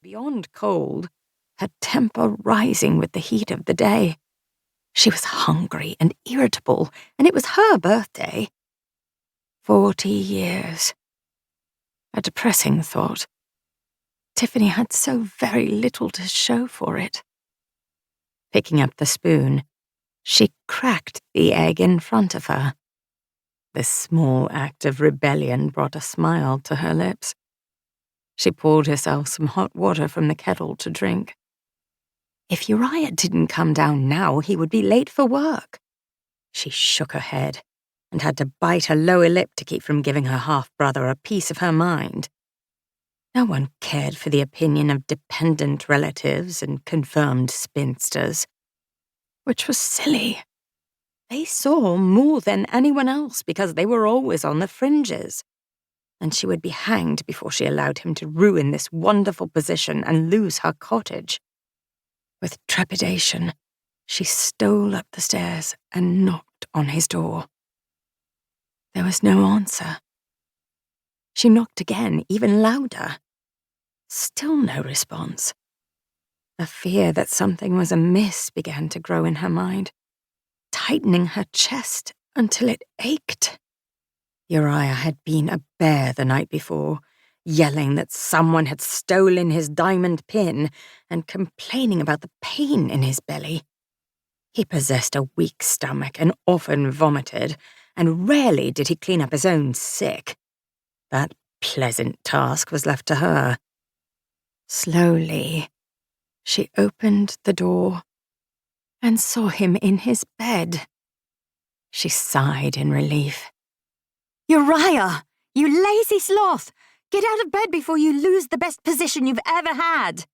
beyond cold, her temper rising with the heat of the day. She was hungry and irritable, and it was her birthday. 40 years. A depressing thought. Tiffany had so very little to show for it. Picking up the spoon, she cracked the egg in front of her. This small act of rebellion brought a smile to her lips. She poured herself some hot water from the kettle to drink. If Uriah didn't come down now, he would be late for work. She shook her head and had to bite her lower lip to keep from giving her half-brother a piece of her mind. No one cared for the opinion of dependent relatives and confirmed spinsters, which was silly. They saw more than anyone else because they were always on the fringes, and she would be hanged before she allowed him to ruin this wonderful position and lose her cottage. With trepidation, she stole up the stairs and knocked on his door. There was no answer. She knocked again, even louder. Still no response. A fear that something was amiss began to grow in her mind, tightening her chest until it ached. Uriah had been a bear the night before, yelling that someone had stolen his diamond pin and complaining about the pain in his belly. He possessed a weak stomach and often vomited, and rarely did he clean up his own sick. That pleasant task was left to her. Slowly, she opened the door and saw him in his bed. She sighed in relief. "Uriah, you lazy sloth! Get out of bed before you lose the best position you've ever had!"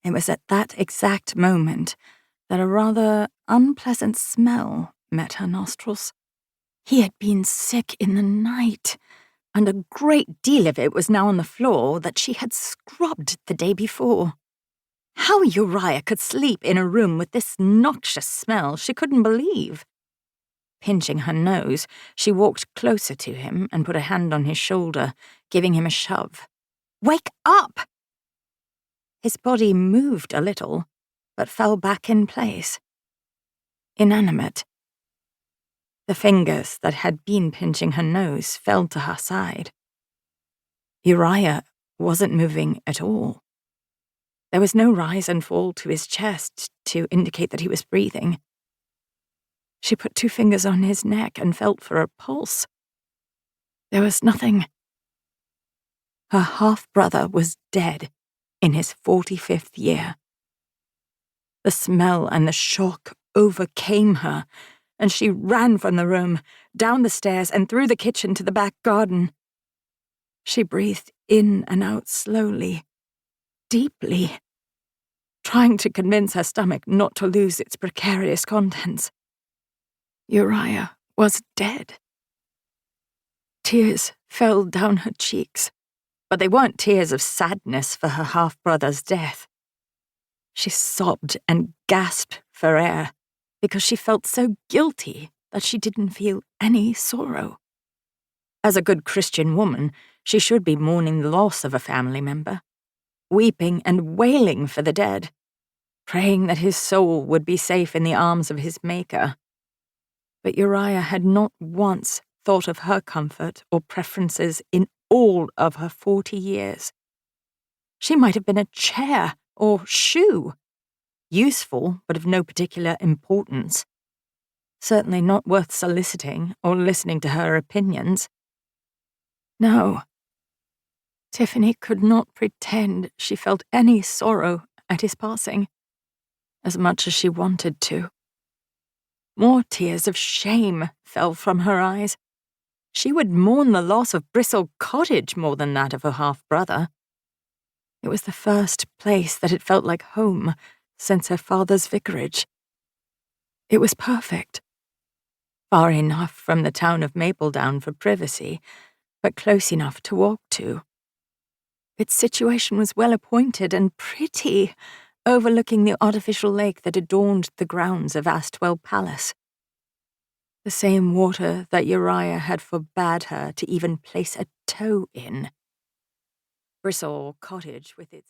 It was at that exact moment that a rather unpleasant smell met her nostrils. He had been sick in the night, and a great deal of it was now on the floor that she had scrubbed the day before. How Uriah could sleep in a room with this noxious smell she couldn't believe. Pinching her nose, she walked closer to him and put a hand on his shoulder, giving him a shove. "Wake up!" His body moved a little, but fell back in place. Inanimate. The fingers that had been pinching her nose fell to her side. Uriah wasn't moving at all. There was no rise and fall to his chest to indicate that he was breathing. She put 2 fingers on his neck and felt for a pulse. There was nothing. Her half-brother was dead in his 45th year. The smell and the shock overcame her, and she ran from the room, down the stairs, and through the kitchen to the back garden. She breathed in and out slowly, deeply, trying to convince her stomach not to lose its precarious contents. Uriah was dead. Tears fell down her cheeks, but they weren't tears of sadness for her half-brother's death. She sobbed and gasped for air because she felt so guilty that she didn't feel any sorrow. As a good Christian woman, she should be mourning the loss of a family member, weeping and wailing for the dead, praying that his soul would be safe in the arms of his Maker. But Uriah had not once thought of her comfort or preferences in all of her 40 years. She might have been a chair or shoe, useful but of no particular importance. Certainly not worth soliciting or listening to her opinions. No. Tiffany could not pretend she felt any sorrow at his passing, as much as she wanted to. More tears of shame fell from her eyes. She would mourn the loss of Bristle Cottage more than that of her half-brother. It was the first place that had felt like home since her father's vicarage. It was perfect. Far enough from the town of Mapledown for privacy, but close enough to walk to. Its situation was well appointed and pretty, overlooking the artificial lake that adorned the grounds of Astwell Palace. The same water that Uriah had forbade her to even place a toe in. Bristle cottage with its